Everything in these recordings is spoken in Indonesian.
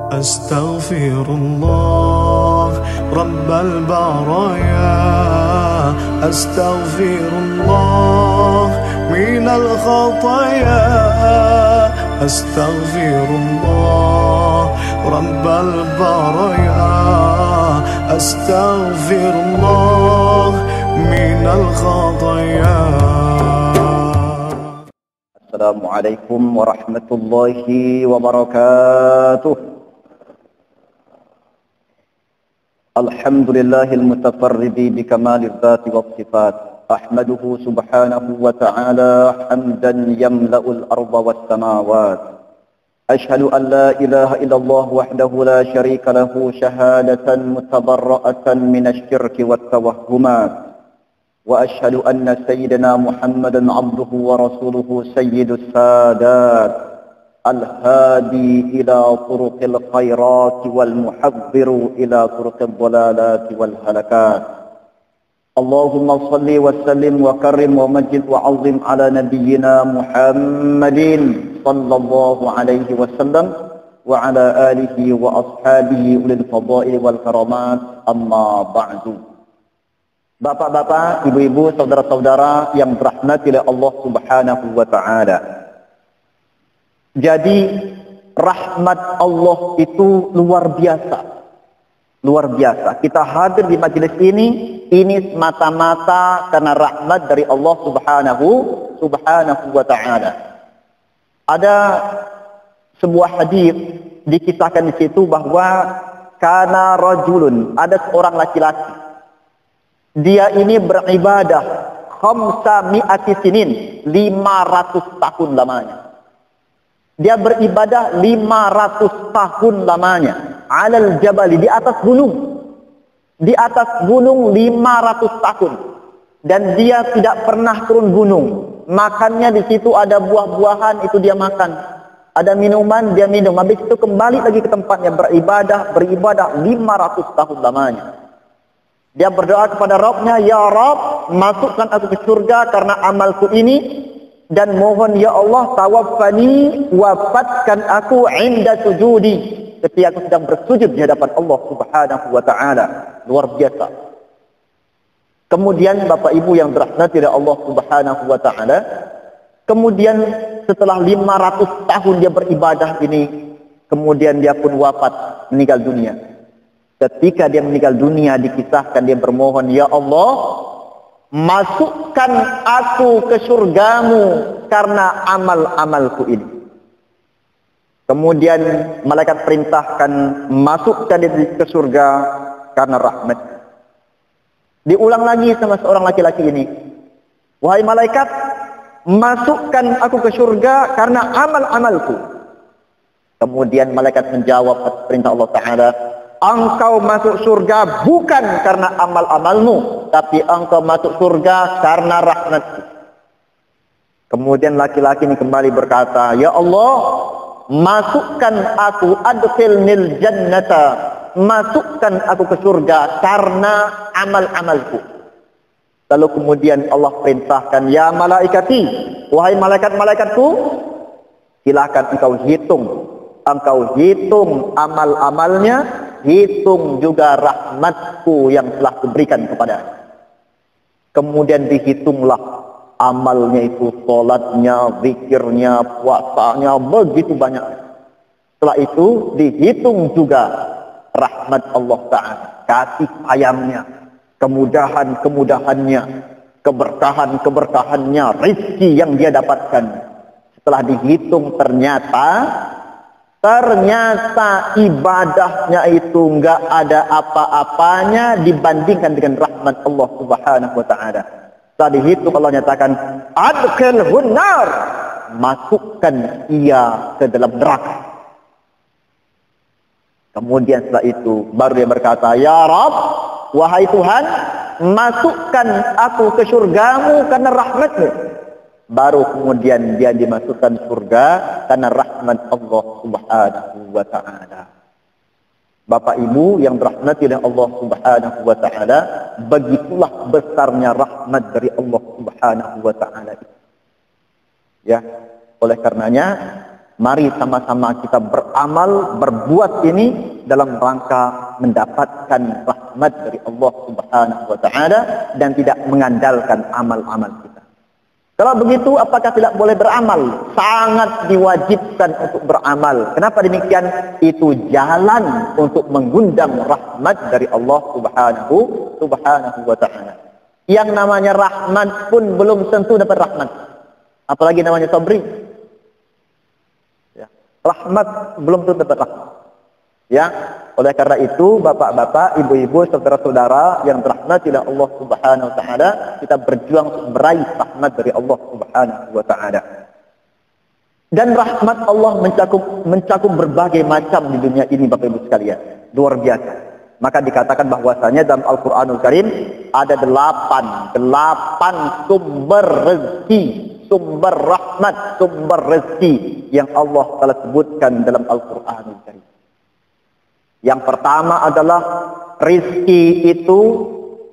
أستغفر الله رب البرايا، أستغفر الله من الخطايا، أستغفر الله رب البرايا، أستغفر الله من الخطايا. السلام عليكم ورحمة الله وبركاته. الحمد لله المتفرد بكمال الذات والصفات، أحمده سبحانه وتعالى حمدا يملأ الأرض والسماوات. أشهد أن لا إله إلا الله وحده لا شريك له شهادة متبرأة من الشرك والتوهمات، وأشهد أن سيدنا محمدا عبده ورسوله سيد السادات الهادي إلى طرق الخيرات والمحذر إلى طرق الضلالات والهلكات. اللهم صل وسلم وكرم ومجد وعظم على نبينا محمد صلى الله عليه وسلم وعلى آله وأصحابه أولي الفضائل والكرامات. أما بعد. Bapak-bapak, ibu-ibu, saudara-saudara yang dirahmati oleh Allah Subhanahu wa taala. Jadi rahmat Allah itu luar biasa. Luar biasa. Kita hadir di majelis ini semata-mata karena rahmat dari Allah Subhanahu wa taala. Ada sebuah hadis dikisahkan di situ bahwa kana rajulun, ada seorang laki-laki. Dia ini beribadah 500 sinin, 500 tahun lamanya. Dia beribadah 500 tahun lamanya. Alal jabali, di atas gunung. Di atas gunung 500 tahun. Dan dia tidak pernah turun gunung. Makannya di situ ada buah-buahan, itu dia makan. Ada minuman, dia minum. Habis itu kembali lagi ke tempatnya beribadah 500 tahun lamanya. Dia berdoa kepada Rabbnya, ya Rabb, masukkan aku ke surga karena amalku ini, dan mohon ya Allah tawaffani, wafatkan aku inda sujudi, ketika aku sedang bersujud di hadapan Allah Subhanahu wa taala. Luar biasa. Kemudian Bapak Ibu yang dirahmati oleh Allah Subhanahu wa taala, kemudian setelah 500 tahun dia beribadah ini, kemudian dia pun wafat, meninggal dunia. Ketika dia meninggal dunia, dikisahkan dia bermohon, ya Allah, masukkan aku ke surgamu karena amal-amalku ini. Kemudian malaikat perintahkan, masukkan dia ke surga karena rahmat. Diulang lagi sama seorang laki-laki ini, wahai malaikat, masukkan aku ke surga karena amal-amalku. Kemudian malaikat menjawab perintah Allah Ta'ala, engkau masuk surga bukan karena amal-amalmu, tapi engkau masuk surga karena rahmatku. Kemudian laki-laki ini kembali berkata, ya Allah, masukkan aku, adkhilnil jannata, masukkan aku ke surga karena amal-amalku. Lalu kemudian Allah perintahkan, ya malaikati, wahai malaikat-malaikatku, silakan engkau hitung amal-amalnya, hitung juga rahmatku yang telah kuberikan kepadanya. Kemudian dihitunglah amalnya itu, sholatnya, zikirnya, puasanya, begitu banyak. Setelah itu dihitung juga rahmat Allah Ta'ala, kasih sayangnya, kemudahan-kemudahannya, keberkahan-keberkahannya, rezeki yang dia dapatkan. Setelah dihitung ternyata ibadahnya itu enggak ada apa-apanya dibandingkan dengan rahmat Allah Subhanahu wa taala. Tadi itu Allah nyatakan, adkhilhun nar, masukkan ia ke dalam neraka. Kemudian setelah itu baru dia berkata, ya Rabb, wahai Tuhan, masukkan aku ke surgamu karena rahmatmu. Baru kemudian dia dimasukkan surga karena rahmat Allah Subhanahu wa taala. Bapak Ibu yang dirahmati oleh Allah Subhanahu wa taala, begitulah besarnya rahmat dari Allah Subhanahu wa taala. Ya, oleh karenanya Mari sama-sama kita beramal, berbuat ini dalam rangka mendapatkan rahmat dari Allah Subhanahu wa taala dan tidak mengandalkan amal-amal kita. Kalau begitu, apakah tidak boleh beramal? Sangat diwajibkan untuk beramal. Kenapa demikian? Itu jalan untuk mengundang rahmat dari Allah Subhanahu wa taala. Yang namanya rahmat pun belum tentu dapat rahmat. Apalagi namanya sabri. Rahmat belum tentu dapat rahmat. Ya, oleh karena itu bapak-bapak, ibu-ibu, saudara-saudara yang dirahmati oleh Allah Subhanahu wa taala, kita berjuang untuk meraih rahmat dari Allah Subhanahu wa taala. Dan rahmat Allah mencakup berbagai macam di dunia ini, Bapak Ibu sekalian. Luar biasa. Maka dikatakan bahwasanya dalam Al-Qur'anul Karim ada 8 sumber rezeki, sumber rahmat, sumber rezeki yang Allah telah sebutkan dalam Al-Qur'anul Karim. Yang pertama adalah rizki itu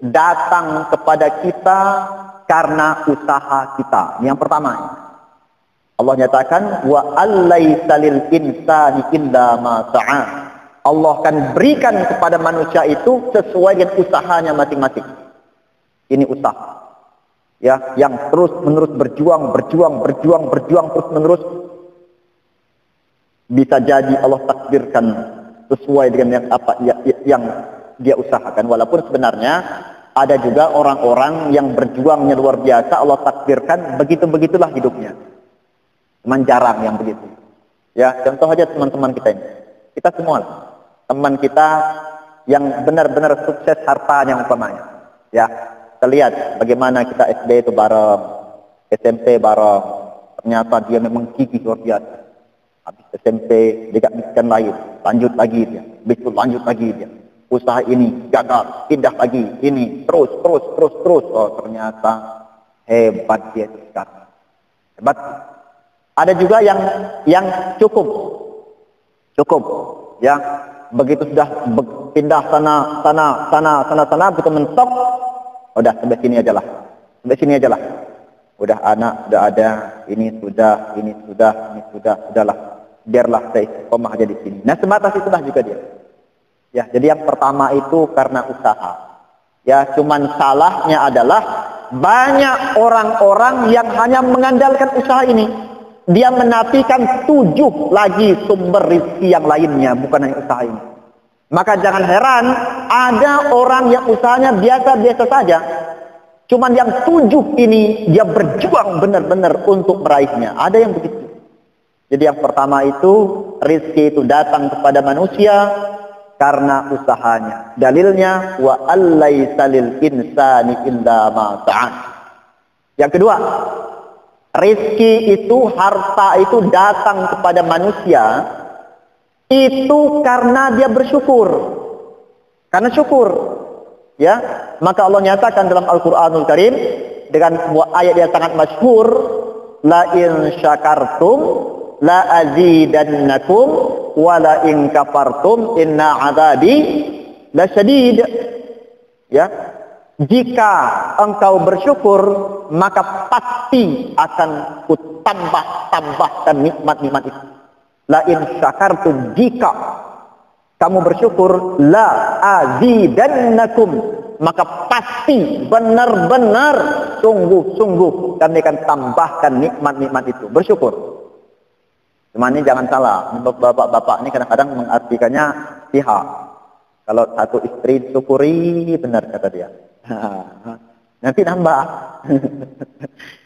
datang kepada kita karena usaha kita. Ini yang pertama. Allah nyatakan wa allaisa lil insani illa ma sa'a. Allah akan berikan kepada manusia itu sesuai dengan usahanya masing-masing. Ini usaha. Ya, yang terus-menerus berjuang terus menerus. Bisa jadi Allah takdirkan sesuai dengan yang dia usahakan. Walaupun sebenarnya ada juga orang-orang yang berjuangnya luar biasa, Allah takdirkan begitu-begitulah hidupnya. Cuman jarang yang begitu. Ya, contoh aja teman-teman kita ini. Kita semua teman kita yang benar-benar sukses hartanya umpamanya. Ya, kita lihat bagaimana kita SD itu bareng, SMP bareng. Ternyata dia memang gigih luar biasa. Habis SMP, dia miskin lain, lanjut lagi dia, betul lanjut lagi dia. Usaha ini gagal, pindah lagi, ini terus. Oh, ternyata hebat dia sekarang. Hebat. Ada juga yang cukup, ya. Begitu sudah pindah sana, begitu mentok, udah sampai sini aja lah. Udah anak sudah ada, ini sudah, sudahlah. Biarlah saya istiqomah aja di sini. Nah, sebatas itulah juga dia. Ya, jadi yang pertama itu karena usaha. Ya, cuman salahnya adalah banyak orang-orang yang hanya mengandalkan usaha ini. Dia menafikan 7 lagi sumber rezeki yang lainnya, bukan hanya usaha ini. Maka jangan heran ada orang yang usahanya biasa-biasa saja. Cuman yang 7 ini dia berjuang benar-benar untuk meraihnya. Ada yang begitu. Jadi yang pertama itu rezeki itu datang kepada manusia karena usahanya. Dalilnya wa allaisa lil insani illa ma sa'a. Yang kedua, rezeki itu, harta itu datang kepada manusia itu karena dia bersyukur. Karena syukur. Ya, maka Allah nyatakan dalam Al-Qur'anul Karim dengan sebuah ayat yang sangat masyhur, la in syakartum la azidannakum wa la in kafartum inna azabi lasyadid. Ya, jika engkau bersyukur maka pasti akan kutambah-tambahkan nikmat-nikmat itu. La in syakartum, jika kamu bersyukur, la azidannakum, maka pasti benar-benar sungguh-sungguh kami akan tambahkan nikmat-nikmat itu. Bersyukur. Cuma ini jangan salah, bapak-bapak ini kadang-kadang mengartikannya pihak. Kalau satu istri syukuri, benar kata dia. Nanti nambah.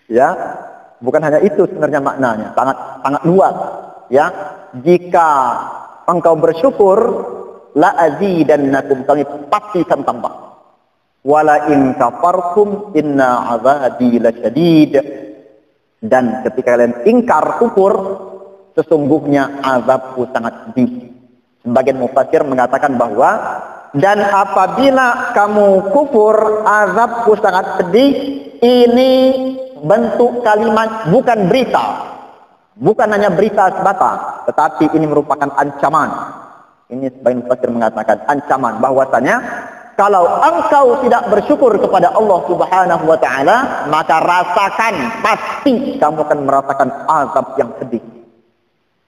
Ya, bukan hanya itu sebenarnya maknanya, sangat luas. Ya, jika engkau bersyukur, la azidannakum, kami pasti akan tambah. Wala in kafartum inna azabi lasyadid. Dan ketika kalian ingkar, kufur, sesungguhnya azabku sangat pedih. Sebagian mufassir mengatakan bahwa dan apabila kamu kufur, azabku sangat pedih, ini bentuk kalimat, bukan berita. Bukan hanya berita semata, tetapi ini merupakan ancaman. Ini sebagian mufassir mengatakan ancaman, bahwasanya kalau engkau tidak bersyukur kepada Allah Subhanahu wa taala, maka rasakan, pasti kamu akan merasakan azab yang pedih.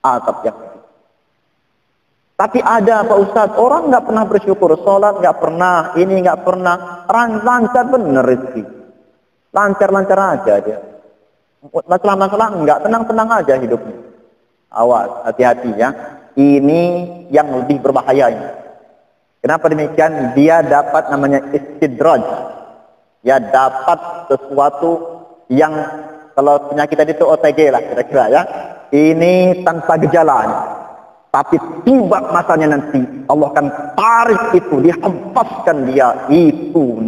Azab yang pedih. Tapi ada Pak Ustaz, orang nggak pernah bersyukur, sholat nggak pernah, ini nggak pernah, lancar bener rezeki, lancar-lancar aja dia. Masalah-masalah enggak, tenang-tenang aja hidupnya. Awas, hati-hati ya. Ini yang lebih berbahaya ini. Kenapa demikian? Dia dapat namanya istidraj. Ya, dapat sesuatu yang kalau penyakit tadi itu OTG lah kira-kira ya. Ini tanpa gejala. Tapi tiba masanya nanti Allah akan tarik itu, dihempaskan dia. Itu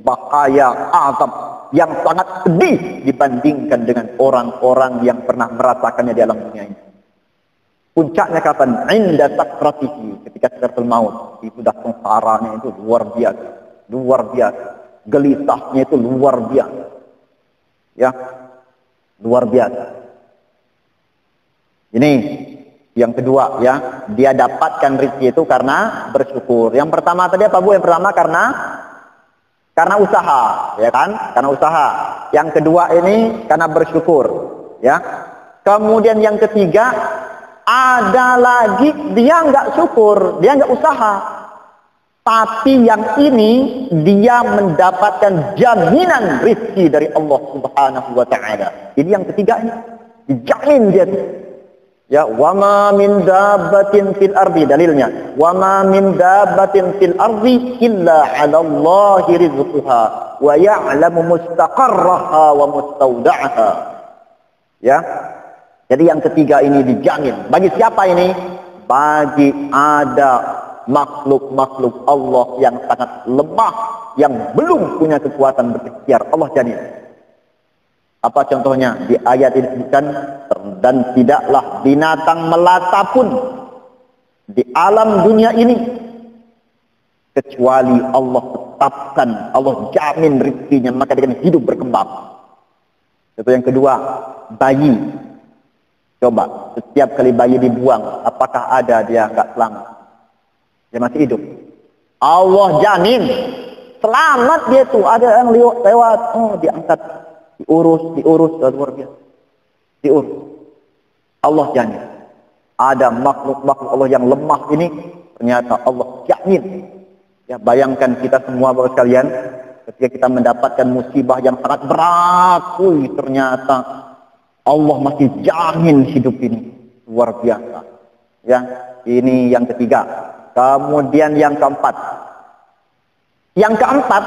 bahaya azab yang sangat pedih dibandingkan dengan orang-orang yang pernah merasakannya di alam dunia ini. Puncaknya kapan? Inda sakratihi, ketika sakaratul maut. Itu dah sengsaranya itu luar biasa. Luar biasa. Gelisahnya itu luar biasa. Ya. Luar biasa. Ini yang kedua ya, dia dapatkan rezeki itu karena bersyukur. Yang pertama tadi apa Bu? Yang pertama karena usaha, ya kan? Karena usaha. Yang kedua ini karena bersyukur, ya. Kemudian yang ketiga, ada lagi dia nggak syukur, dia nggak usaha. Tapi yang ini dia mendapatkan jaminan rezeki dari Allah Subhanahu wa taala. Ini yang ketiga ini, dijamin dia. Ya, wama min dabbatin fil ardi, dalilnya wama min dabbatin fil ardi illa 'ala Allahi rizquha wa ya'lamu mustaqarraha wa mustawda'aha. Ya. Jadi yang ketiga ini dijamin. Bagi siapa ini? Bagi ada makhluk-makhluk Allah yang sangat lemah, yang belum punya kekuatan berikhtiar, Allah jamin. Apa contohnya? Di ayat ini disebutkan, dan tidaklah binatang melata pun di alam dunia ini kecuali Allah tetapkan, Allah jamin rezekinya, maka dia akan hidup berkembang. Itu yang kedua, bayi. Coba, setiap kali bayi dibuang, apakah ada dia nggak selamat? Dia masih hidup. Allah jamin selamat dia tuh. Ada yang lewat, oh diangkat, diurus, luar biasa. Diurus. Allah jamin. Ada makhluk-makhluk Allah yang lemah ini, ternyata Allah jamin. Ya, bayangkan kita semua Bapak sekalian, ketika kita mendapatkan musibah yang sangat berat, ternyata Allah masih jamin hidup ini. Luar biasa. Ya, ini yang ketiga. Kemudian yang keempat. Yang keempat,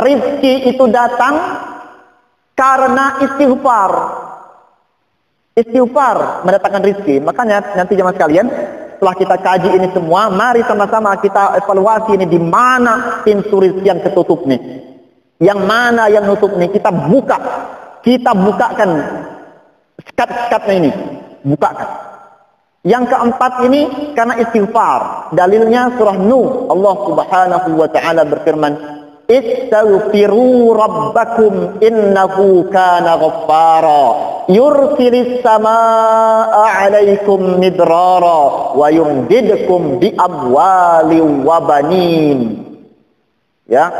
rezeki itu datang karena istighfar. Istighfar mendatangkan rezeki. Makanya nanti jemaah sekalian, setelah kita kaji ini semua, mari sama-sama kita evaluasi ini di mana pintu rezeki yang ketutup nih. Yang mana yang nutup nih, kita buka. Kita bukakan sekat-sekatnya ini. Bukakan. Yang keempat ini karena istighfar. Dalilnya surah Nuh. Allah Subhanahu wa taala berfirman, "Istaghfiru rabbakum innahu kana ghaffara yursilis samaa'a 'alaikum midrara wa yumdidkum bi amwalin wa banin." Ya.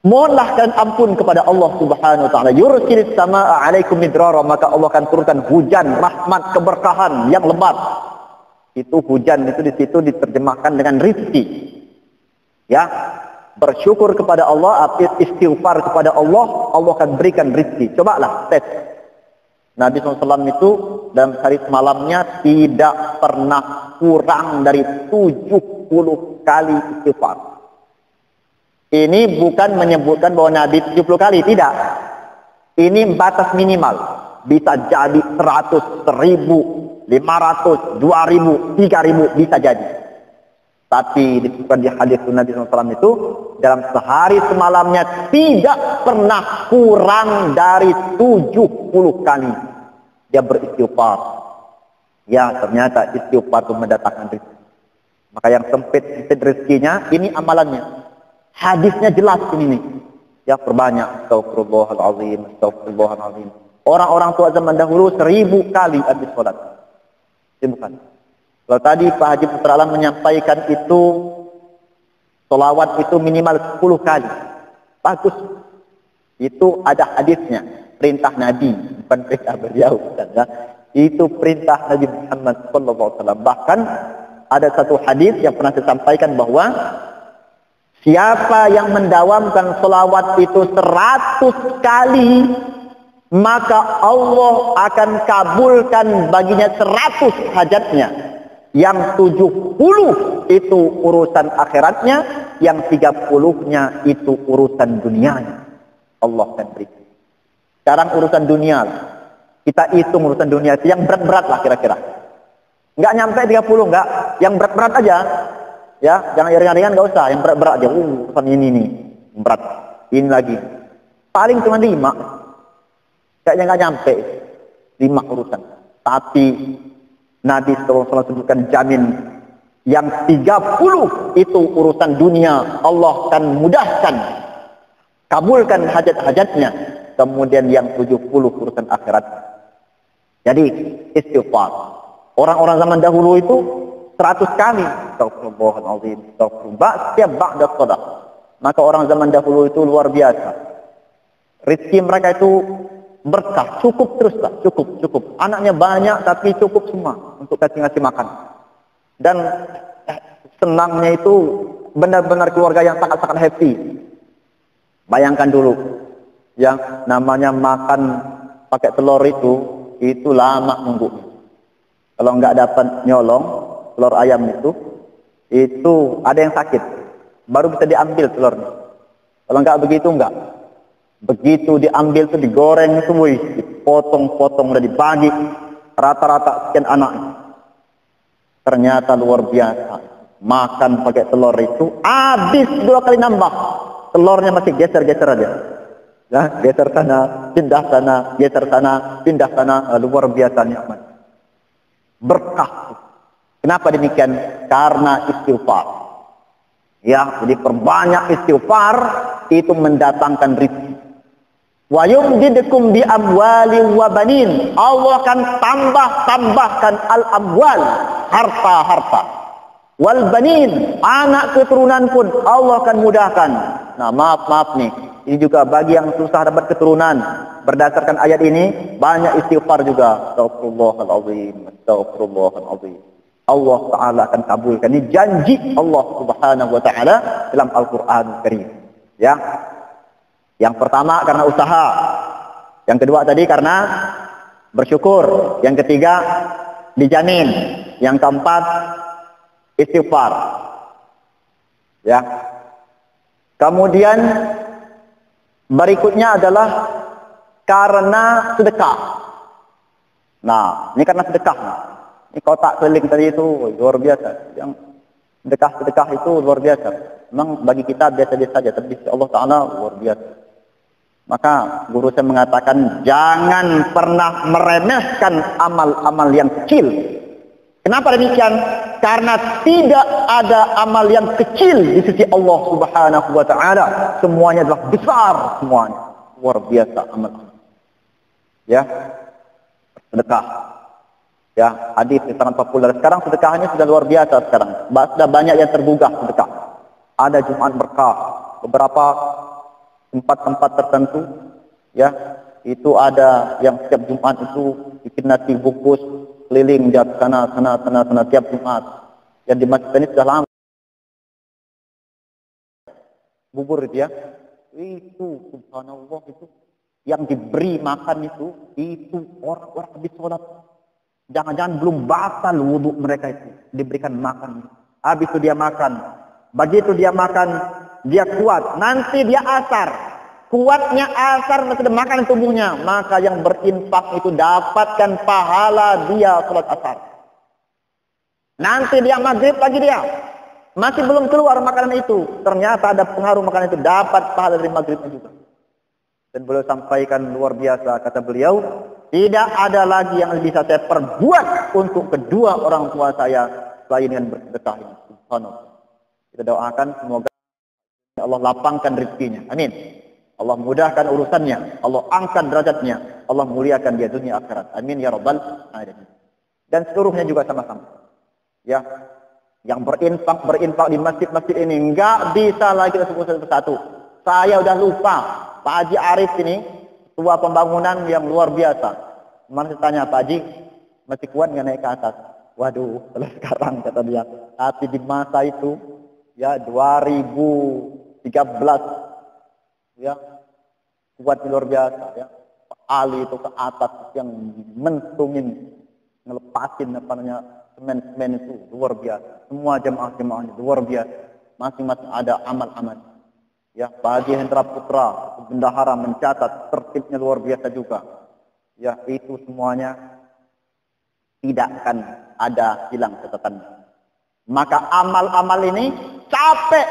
Mohonlah kalian ampun kepada Allah Subhanahu wa taala. Yursilis samaa'a 'alaikum midrara, maka Allah akan turunkan hujan rahmat keberkahan yang lebat. Itu hujan itu di situ diterjemahkan dengan rezeki. Ya. Bersyukur kepada Allah, istighfar kepada Allah, Allah akan berikan rezeki. Cobalah tes. Nabi SAW itu dalam hari semalamnya tidak pernah kurang dari 70 kali istighfar. Ini bukan menyebutkan bahwa Nabi 70 kali, tidak. Ini batas minimal. Bisa jadi 100, 1000, 500, 2000, 3000, bisa jadi. Tapi disebutkan di hadis Nabi SAW itu, dalam sehari semalamnya tidak pernah kurang dari 70 kali dia beristighfar. Ya, ternyata istighfar itu mendatangkan rezeki. Maka yang sempit rezekinya, ini amalannya. Hadisnya jelas ini nih. Ya, perbanyak astagfirullahalazim, astagfirullahalazim. Orang-orang tua zaman dahulu 1000 kali habis sholat. Itu bukan. Kalau tadi Pak Haji Putra Alam menyampaikan itu, sholawat itu minimal 10 kali. Bagus. Itu ada hadisnya. Perintah Nabi, bukan perintah beliau. Ya. Itu perintah Nabi Muhammad SAW. Bahkan ada satu hadis yang pernah saya sampaikan bahwa siapa yang mendawamkan selawat itu 100 kali, maka Allah akan kabulkan baginya 100 hajatnya. Yang 70 itu urusan akhiratnya, yang 30-nya itu urusan dunianya. Allah akan beri. Sekarang urusan dunia. Kita hitung urusan dunia itu yang berat-berat lah kira-kira. Enggak nyampe 30, enggak. Yang berat-berat aja. Ya, jangan yang ringan-ringan enggak usah, yang berat-berat aja. Urusan ini nih, berat. Ini lagi. Paling cuma 5. Kayaknya enggak nyampe 5 urusan. Tapi Nabi SAW sebutkan jamin yang 30 itu urusan dunia, Allah akan mudahkan, kabulkan hajat-hajatnya. Kemudian yang 70 urusan akhirat. Jadi istighfar. Orang-orang zaman dahulu itu 100 kali astagfirullahaladzim, astagfirullah setiap ba'da shalah. Maka orang zaman dahulu itu luar biasa. Rezeki mereka itu berkah, cukup teruslah, cukup. Anaknya banyak tapi cukup semua untuk ngasih makan. Dan senangnya itu benar-benar keluarga yang sangat-sangat happy. Bayangkan dulu, yang namanya makan pakai telur itu lama nunggu. Kalau nggak dapat nyolong telur ayam itu ada yang sakit, baru bisa diambil telurnya. Kalau nggak begitu enggak. Begitu diambil itu digoreng itu, dipotong-potong dan dibagi rata-rata sekian anak. Ternyata luar biasa. Makan pakai telur itu habis 2 kali nambah. Telurnya masih geser-geser aja. Ya, geser sana, pindah sana, geser sana, pindah sana. Luar biasa nikmat. Berkah. Kenapa demikian? Karena istighfar. Ya, jadi perbanyak istighfar itu mendatangkan rezeki. Wa yumdidukum bi amwali wa banin. Allah akan tambahkan al-amwal, harta-harta. Wal banin, anak keturunan pun Allah akan mudahkan. Nah, maaf nih. Ini juga bagi yang susah dapat keturunan. Berdasarkan ayat ini banyak istighfar juga. Astagfirullahalazim, astagfirullahalazim. Allah Ta'ala akan kabulkan. Ini janji Allah Subhanahu wa Ta'ala dalam Al-Qur'an Karim. Ya. Yang pertama karena usaha. Yang kedua tadi karena bersyukur. Yang ketiga dijamin. Yang keempat istighfar. Ya. Kemudian berikutnya adalah karena sedekah. Nah, ini karena sedekah. Ini kotak keliling tadi itu luar biasa. Yang sedekah itu luar biasa. Memang bagi kita biasa-biasa saja, tapi Allah Ta'ala luar biasa. Maka guru saya mengatakan jangan pernah meremehkan amal-amal yang kecil. Kenapa demikian? Karena tidak ada amal yang kecil di sisi Allah Subhanahu wa Ta'ala. Semuanya adalah besar semuanya. Luar biasa amal. Ya. Sedekah. Ya, hadis yang sangat populer sekarang, sedekahnya sudah luar biasa sekarang. Sudah banyak yang tergugah sedekah. Ada Jumat berkah, beberapa tempat-tempat tertentu, ya, itu ada yang setiap Jumat itu bikin nasi bungkus keliling di sana tiap Jumat. Yang di masjid ini sudah lama. Bubur itu ya, itu subhanallah itu yang diberi makan itu orang-orang habis sholat. Jangan-jangan belum batal wudhu mereka itu diberikan makan. Habis itu dia makan. Begitu dia makan, dia kuat. Nanti dia asar. Kuatnya asar masih ada makan tubuhnya. Maka yang berinfak itu dapatkan pahala dia sholat asar. Nanti dia maghrib lagi dia. Masih belum keluar makanan itu. Ternyata ada pengaruh makanan itu. Dapat pahala dari maghribnya juga. Dan beliau sampaikan luar biasa. Kata beliau, tidak ada lagi yang bisa saya perbuat untuk kedua orang tua saya selain dengan bersedekah ini. Subhanallah. Kita doakan semoga Allah lapangkan rezekinya. Amin. Allah mudahkan urusannya. Allah angkat derajatnya. Allah muliakan dia dunia akhirat. Amin ya rabbal alamin. Dan seluruhnya juga sama-sama. Ya. Yang berinfak di masjid-masjid ini enggak bisa lagi disebut satu-satu. Saya udah lupa. Pak Haji Arif ini ketua pembangunan yang luar biasa. Kemarin saya tanya Pak Haji, Masih kuat nggak naik ke atas? Waduh, kalau sekarang kata dia. Tapi di masa itu, ya 2013, ya kuat luar biasa. Ya, Pak Ali itu ke atas yang mentungin, ngelepasin apa namanya semen-semen itu luar biasa. Semua jemaah-jemaahnya luar biasa. Masing-masing ada amal-amal. Ya, bagi Hendra Putra, bendahara mencatat tertibnya luar biasa juga. Ya, itu semuanya tidak akan ada hilang catatannya. Maka amal-amal ini capek,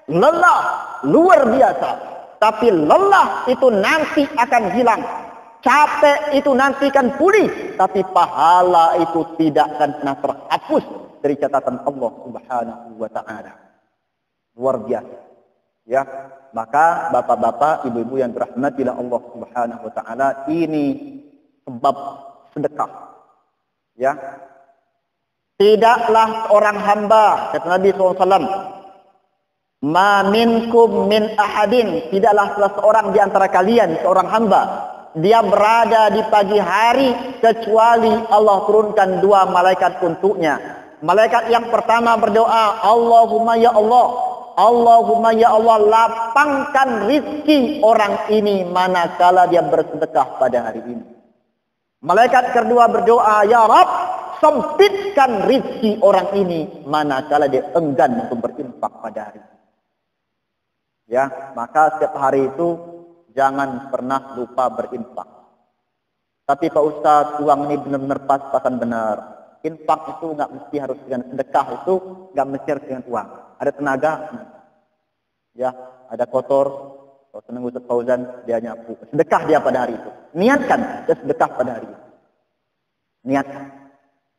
lelah, luar biasa. Tapi lelah itu nanti akan hilang. Capek itu nanti akan pulih. Tapi pahala itu tidak akan pernah terhapus dari catatan Allah Subhanahu wa ta'ala. Luar biasa. Ya, maka bapak-bapak, ibu-ibu yang dirahmati oleh Allah Subhanahu wa ta'ala, ini sebab sedekah. Ya, tidaklah orang hamba, kata Nabi SAW, ma minkum min ahadin, tidaklah salah seorang di antara kalian, seorang hamba, dia berada di pagi hari kecuali Allah turunkan dua malaikat untuknya. Malaikat yang pertama berdoa, Allahumma ya Allah, Allahumma ya Allah, lapangkan rizki orang ini manakala dia bersedekah pada hari ini. Malaikat kedua berdoa, ya Rabb, sempitkan rizki orang ini manakala dia enggan untuk berinfak pada hari ini. Ya, maka setiap hari itu jangan pernah lupa berinfak. Tapi Pak Ustadz, uang ini benar-benar pas-pasan benar. Infak itu nggak mesti harus dengan sedekah, itu nggak mesti harus dengan uang. Ada tenaga, ya, ada kotor. Kalau senang Ustadz Fauzan, dia nyapu. Sedekah dia pada hari itu. Niatkan, dia sedekah pada hari itu. Niatkan.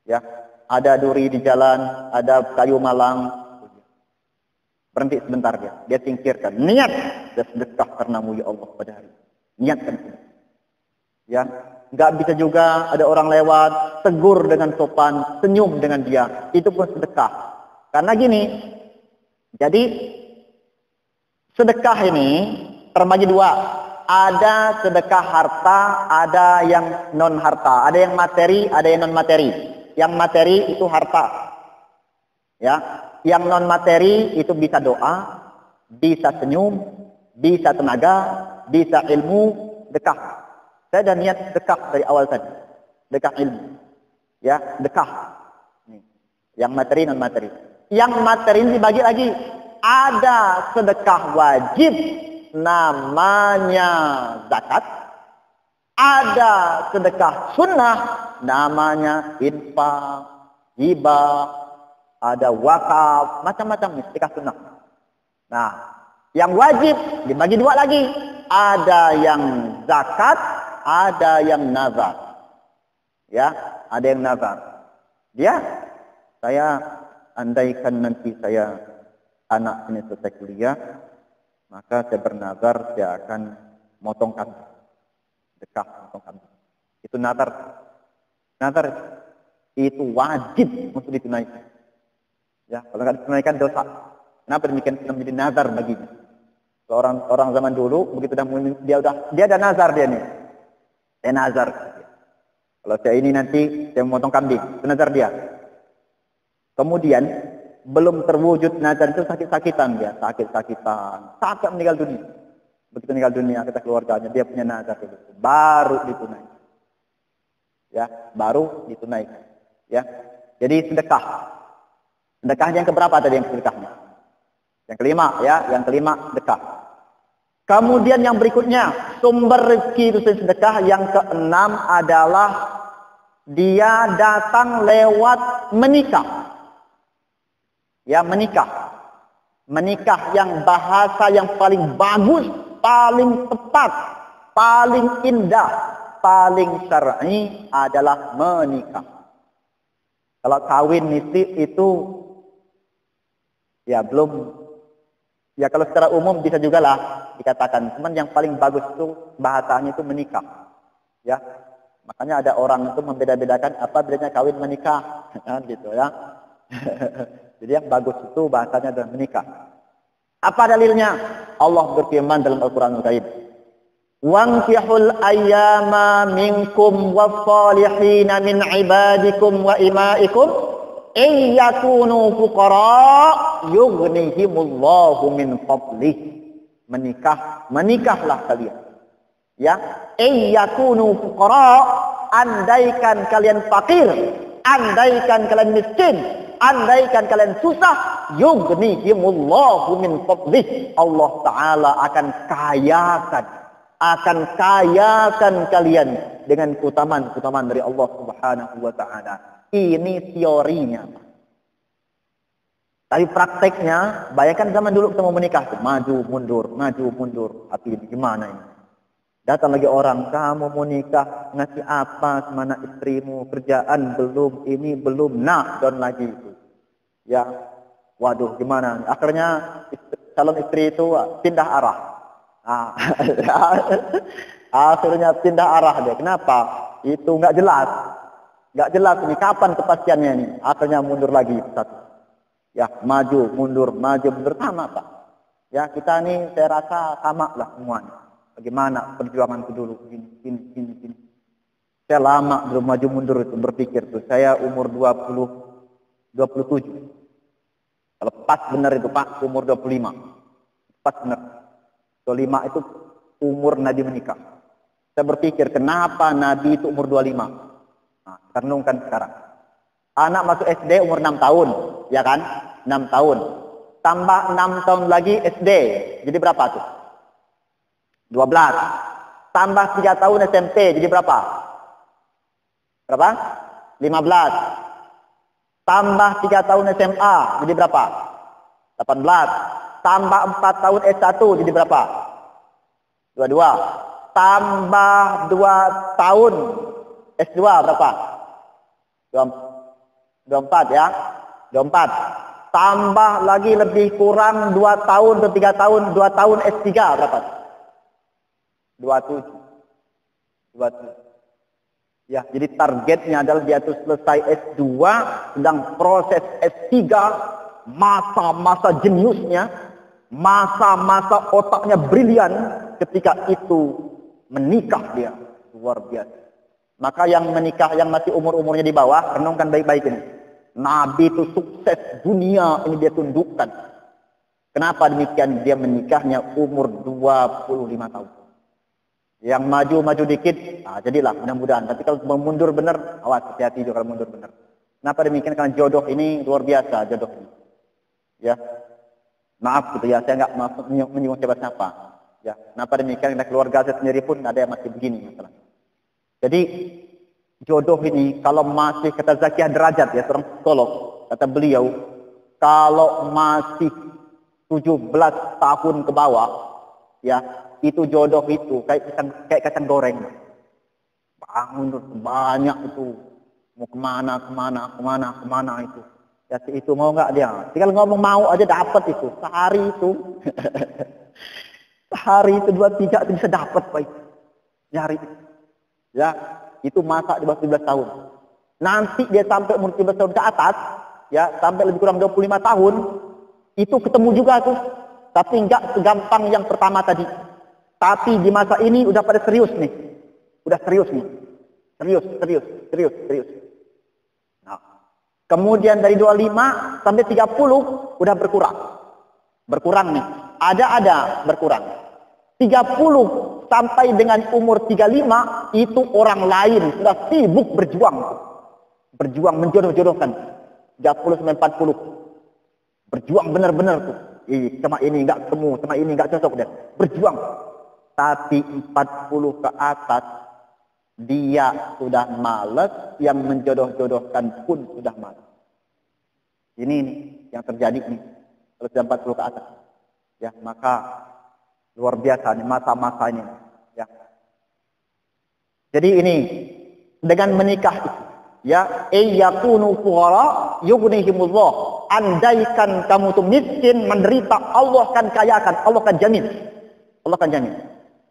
Ya, ada duri di jalan, ada kayu malang. Berhenti sebentar dia singkirkan. Niat, dia sedekah karenamu ya Allah pada hari itu. Niatkan. Ya, nggak bisa juga ada orang lewat, tegur dengan sopan, senyum dengan dia. Itu pun sedekah. Karena gini, jadi sedekah ini terbagi dua. Ada sedekah harta, ada yang non harta. Ada yang materi, ada yang non materi. Yang materi itu harta. Ya, yang non materi itu bisa doa, bisa senyum, bisa tenaga, bisa ilmu, dekah. Saya dah niat dekah dari awal tadi. Dekah ilmu. Ya, dekah. Yang materi non materi. Yang materi ini dibagi lagi. Ada sedekah wajib, namanya zakat. Ada sedekah sunnah, namanya infak, hibah, ada wakaf, macam-macam sedekah sunnah. Nah, yang wajib dibagi dua lagi. Ada yang zakat, ada yang nazar. Ya, ada yang nazar. Dia, saya andaikan nanti saya anak ini selesai kuliah, maka saya bernazar saya akan motong kambing. Dekah motong kambing. Itu nazar. Nazar itu wajib untuk ditunaikan. Ya, kalau nggak ditunaikan dosa. Kenapa demikian? Menjadi nazar baginya. Orang zaman dulu begitu dia ada nazar dia nih. Saya nazar. Kalau saya ini nanti saya memotong kambing, itu nazar dia. Kemudian belum terwujud nazar itu sakit-sakitan dia, sakit-sakitan, sampai meninggal dunia. Begitu meninggal dunia kata keluarganya dia punya nazar itu, baru ditunaikan. Ya, baru ditunaikan. Ya, jadi sedekah. Sedekahnya yang keberapa tadi yang sedekahnya? Yang kelima, ya, yang kelima sedekah. Kemudian yang berikutnya, sumber rezeki itu sedekah. Yang keenam adalah dia datang lewat menikah. Ya, menikah. Menikah yang bahasa yang paling bagus, paling tepat, paling indah, paling syar'i adalah menikah. Kalau kawin itu ya belum, ya kalau secara umum bisa juga lah dikatakan. Cuman yang paling bagus itu bahasanya itu menikah. Ya, makanya ada orang itu membeda-bedakan apa bedanya kawin menikah, gitu ya. Jadi yang bagus itu bahasanya adalah menikah. Apa dalilnya? Allah berfirman dalam Al-Quranul Karim. Wankihul ayyama minkum wassalihin min ibadikum wa imaikum iyakunu fuqara yughnihimullahu min fadlih. Menikahlah kalian. Ya, iyakunu fuqara, andaikan kalian fakir, andaikan kalian miskin, andaikan kalian susah, yughnihimullahu min fadlih. Allah Ta'ala akan kayakan kalian dengan keutamaan dari Allah Subhanahu wa Ta'ala. Ini teorinya. Tapi prakteknya, bayangkan zaman dulu kita mau menikah, maju mundur. Tapi gimana ini? Datang lagi orang, kamu mau nikah, ngasih apa semana istrimu, kerjaan belum, ini belum, nah, dan lagi itu. Ya, waduh, gimana? Akhirnya calon istri itu pindah arah. Akhirnya pindah arah dia. Kenapa? Itu nggak jelas ini kapan kepastiannya ini. Akhirnya mundur lagi satu. Ya, maju mundur sama Pak. Ya, kita ini saya rasa sama lah semuanya. Bagaimana perjuanganku dulu gini. Saya lama belum maju mundur itu berpikir tuh. Saya umur 27. Kalau pas benar itu Pak, umur 25. Pas benar. 25 itu umur Nabi menikah. Saya berpikir kenapa Nabi itu umur 25. Nah, renungkan sekarang. Anak masuk SD umur 6 tahun, ya kan? 6 tahun. Tambah 6 tahun lagi SD. Jadi berapa tuh? 12. Tambah 3 tahun SMP, jadi berapa? Berapa? 15. Tambah 3 tahun SMA, jadi berapa? 18. Tambah 4 tahun S1, jadi berapa? 22. Tambah 2 tahun S2, berapa? 24 ya? 24. Tambah lagi lebih kurang 2 tahun atau 3 tahun, 2 tahun S3, berapa? 27. Ya, jadi targetnya adalah dia itu selesai S2, sedang proses S3, masa-masa jeniusnya, masa-masa otaknya brilian, ketika itu menikah dia. Luar biasa. Maka yang menikah, yang masih umur-umurnya di bawah, renungkan baik-baik ini. Nabi itu sukses dunia, ini dia tundukkan. Kenapa demikian? Dia menikahnya umur 25 tahun. Yang maju dikit, jadilah mudah-mudahan. Tapi kalau mundur benar, awas hati-hati juga kalau mundur benar. Kenapa demikian? Karena jodoh ini luar biasa, jodoh ini. Ya, maaf gitu ya, saya nggak menyinggung siapa-siapa. Ya, kenapa demikian? Karena keluarga saya sendiri pun ada yang masih begini masalah. Jadi jodoh ini kalau masih, kata Zakiyah Derajat ya, seorang psikolog, kata beliau, kalau masih 17 tahun ke bawah, ya, itu jodoh itu kayak kacang goreng. Bangun banyak itu. Mau kemana itu. Ya itu mau nggak dia? Tinggal ngomong mau aja dapat itu. Sehari itu. Sehari itu 2-3 itu bisa dapat Pak. Nyari. Ya, itu masa di bawah 17 tahun. Nanti dia sampai umur 17 tahun ke atas, ya, sampai lebih kurang 25 tahun, itu ketemu juga tuh. Tapi nggak segampang yang pertama tadi. Tapi di masa ini udah pada serius nih. Udah serius nih. Serius. Nah, kemudian dari 25 sampai 30 udah berkurang. Berkurang nih. Ada berkurang. 30 sampai dengan umur 35 itu orang lain sudah sibuk berjuang. Berjuang menjodoh-jodohkan. 30 sampai 40. Berjuang benar-benar tuh. Sama ini enggak ketemu, sama ini enggak cocok deh. Berjuang. Tapi 40 ke atas dia sudah malas, yang menjodoh-jodohkan pun sudah malas. Ini nih yang terjadi nih. Kalau sudah 40 ke atas. Ya, maka luar biasa nih masa-masa ini. Ya. Jadi ini dengan menikah itu, ya, ayyakunu fuqara yughnihimullah. Andaikan kamu tuh miskin, menderita, Allah akan kayakan, Allah akan jamin. Allah akan jamin.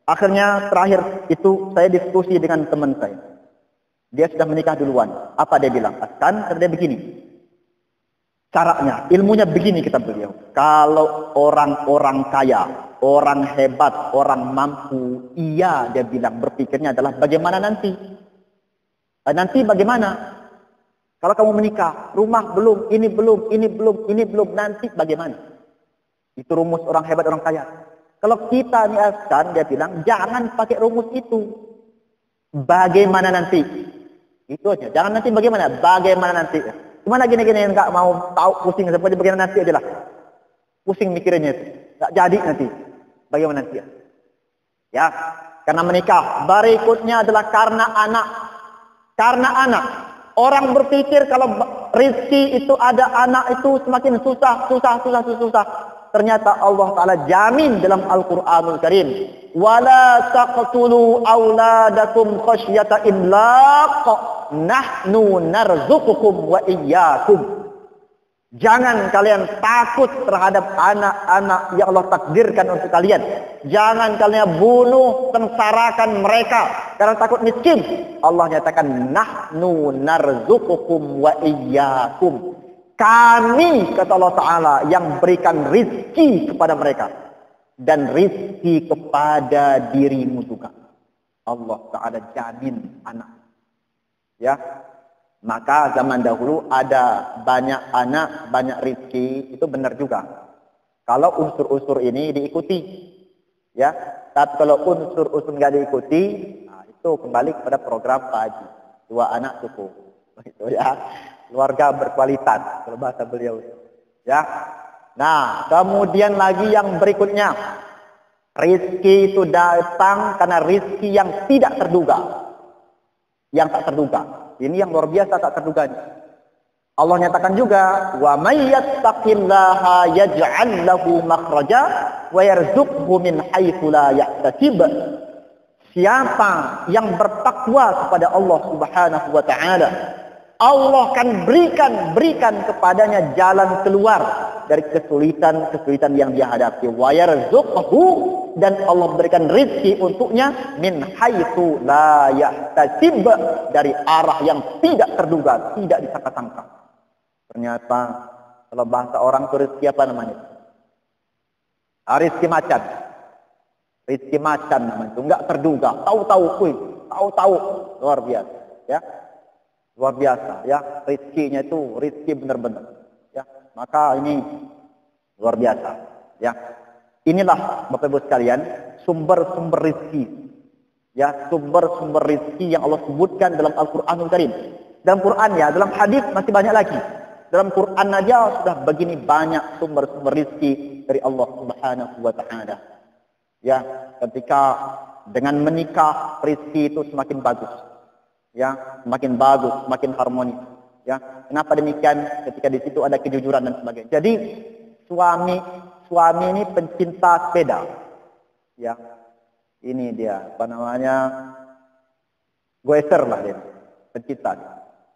Akhirnya terakhir itu saya diskusi dengan teman saya. Dia sudah menikah duluan. Apa dia bilang? Kan dia begini. Caranya, ilmunya begini kata beliau. Kalau orang-orang kaya orang hebat, orang mampu. Iya, dia bilang, berpikirnya adalah bagaimana nanti? Nanti bagaimana? Kalau kamu menikah, rumah belum, ini belum, ini belum, ini belum, nanti bagaimana? Itu rumus orang hebat, orang kaya. Kalau kita niatkan, dia bilang, jangan pakai rumus itu. Bagaimana nanti? Itu aja. Jangan nanti bagaimana? Bagaimana nanti? Gimana gini-gini enggak mau tahu, pusing seperti bagaimana nanti adalah. Pusing mikirnya itu. Enggak jadi nanti. Bagaimana nanti? Ya, karena menikah. Berikutnya adalah karena anak. Karena anak. Orang berpikir kalau rezeki itu ada anak itu semakin susah. Ternyata Allah Ta'ala jamin dalam Al-Quranul Karim. وَلَا تَقْتُلُوا أَوْلَادَكُمْ خَشْيَةَ إِمْلَاقٍ نَحْنُ نَرْزُقُكُمْ وَإِيَّاكُمْ. Jangan kalian takut terhadap anak-anak yang Allah takdirkan untuk kalian. Jangan kalian bunuh, sengsarakan mereka karena takut miskin. Allah nyatakan nahnu narzuqukum wa iyyakum. Kami, kata Allah Ta'ala, yang berikan rizki kepada mereka dan rizki kepada dirimu juga. Allah Ta'ala jamin anak. Ya, maka zaman dahulu ada banyak anak, banyak rizki, itu benar juga. Kalau unsur-unsur ini diikuti, ya. Tapi kalau unsur-unsur nggak diikuti, nah itu kembali kepada program Pak Haji. 2 anak cukup, itu ya. Keluarga berkualitas, kalau bahasa beliau, ya. Nah, kemudian lagi yang berikutnya, rizki itu datang karena rizki yang tidak terduga, yang tak terduga. Ini yang luar biasa tak terduganya. Allah nyatakan juga, wa may yattaqillaha yaj'al lahu makhraja wa yarzuqhu min haitsu la yahtasib. Siapa yang bertakwa kepada Allah Subhanahu wa taala, Allah akan berikan kepadanya jalan keluar dari kesulitan yang dia hadapi. Wa yarzuqhu, dan Allah berikan rezeki untuknya min haitsu la yahtasib, dari arah yang tidak terduga, tidak disangka-sangka. Ternyata kalau bahasa orang itu rezeki apa namanya? Rezeki macan. Rezeki macan namanya itu, enggak terduga, tahu-tahu luar biasa, ya. Luar biasa, ya. Rezekinya itu rezeki benar-benar, ya. Maka ini luar biasa, ya. Inilah Bapak Ibu sekalian sumber-sumber rezeki, ya, sumber-sumber rezeki yang Allah sebutkan dalam Al-Qur'anul Karim. Dalam Quran, ya, dalam hadis masih banyak lagi. Dalam Quran aja sudah begini banyak sumber-sumber rezeki dari Allah Subhanahu wa taala. Ya, ketika dengan menikah rezeki itu semakin bagus. Ya, semakin bagus, semakin harmonis. Ya, kenapa demikian? Ketika di situ ada kejujuran dan sebagainya. Jadi suami ini pencinta sepeda. Ya. Ini dia, apa namanya? Goeser lah dia. Pencinta.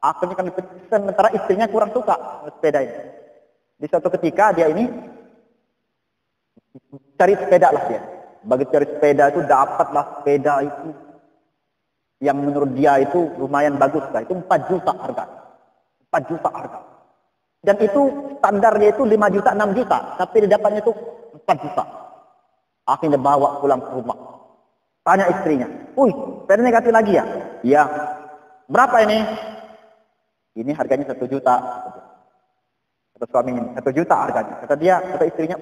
Akhirnya kan sementara istrinya kurang suka sepeda ini. Di suatu ketika dia ini cari sepeda lah dia. Begitu cari sepeda itu dapatlah sepeda itu yang menurut dia itu lumayan bagus lah. Itu 4 juta harga. 4 juta harga. Dan itu standarnya itu 5 juta, 6 juta. Tapi didapatnya itu 4 juta. Akhirnya bawa pulang ke rumah. Tanya istrinya. Sepeda negatif lagi ya? Iya. Berapa ini? Ini harganya 1 juta. Kata suaminya, 1 juta harganya. Kata istrinya,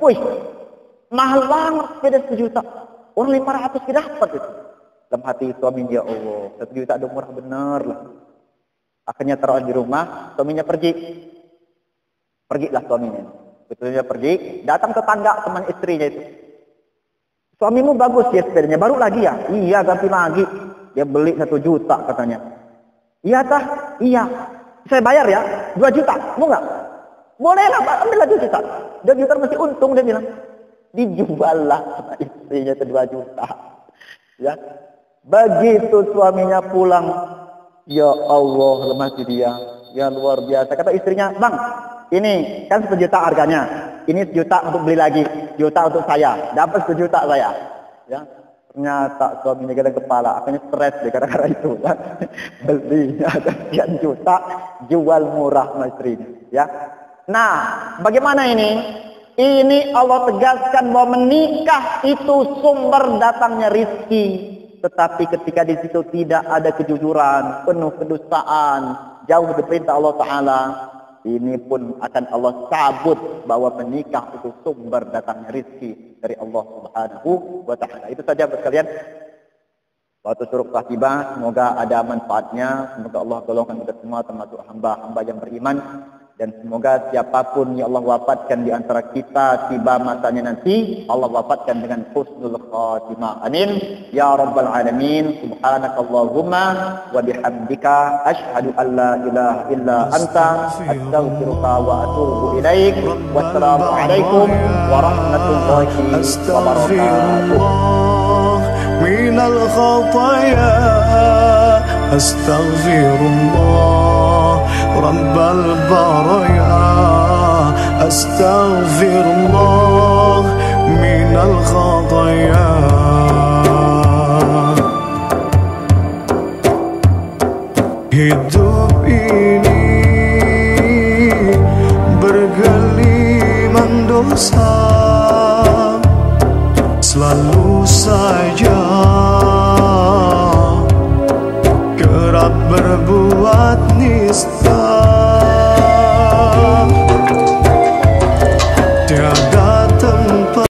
mahal banget sepeda 1 juta. Orang 500 dapat itu. Dalam hati suaminya, ya Allah, 1 juta udah murah bener lah. Akhirnya taruh di rumah, suaminya pergi. Pergilah suaminya. Betulnya pergi, datang tetangga teman istrinya itu. Suamimu bagus ya sepedanya, baru lagi ya? Iya, ganti lagi. Dia beli 1 juta katanya. Iya tah? Iya. Saya bayar ya, 2 juta. Mau nggak? Boleh lah, ambillah 2 juta. 2 juta masih untung, dia bilang. Dijual lah sama istrinya itu 2 juta. Ya. Begitu suaminya pulang, ya Allah, lemah dia. Ya luar biasa. Kata istrinya, bang, ini kan 1 juta harganya. Ini 1 juta untuk beli lagi. 1 juta untuk saya. Dapat 1 juta saya. Ya. Ternyata suaminya kena kepala. Akhirnya stres deh gara-gara itu. Belinya sekian juta, jual murah sama istrinya. Ya. Nah, bagaimana ini? Ini Allah tegaskan bahwa menikah itu sumber datangnya rizki. Tetapi ketika di situ tidak ada kejujuran, penuh kedustaan, jauh dari perintah Allah Ta'ala, ini pun akan Allah cabut bahwa menikah itu sumber datangnya rizki dari Allah Subhanahu wa Ta'ala. Itu saja sekalian. Waktu suruk telah tiba, semoga ada manfaatnya. Semoga Allah golongkan kita semua termasuk hamba-hamba yang beriman. Dan semoga siapapun yang Allah wafatkan di antara kita tiba masanya nanti, Allah wafatkan dengan husnul khatimah. Amin. Ya Rabbal Alamin. Subhanakallahumma wa bihamdika asyhadu an la ilaha illa anta astaghfiruka wa atubu ilaik. Wassalamualaikum warahmatullahi wabarakatuh. من الخطايا أستغفر الله رب البرايا أستغفر الله من الخطايا hidup ini bergeliman dosa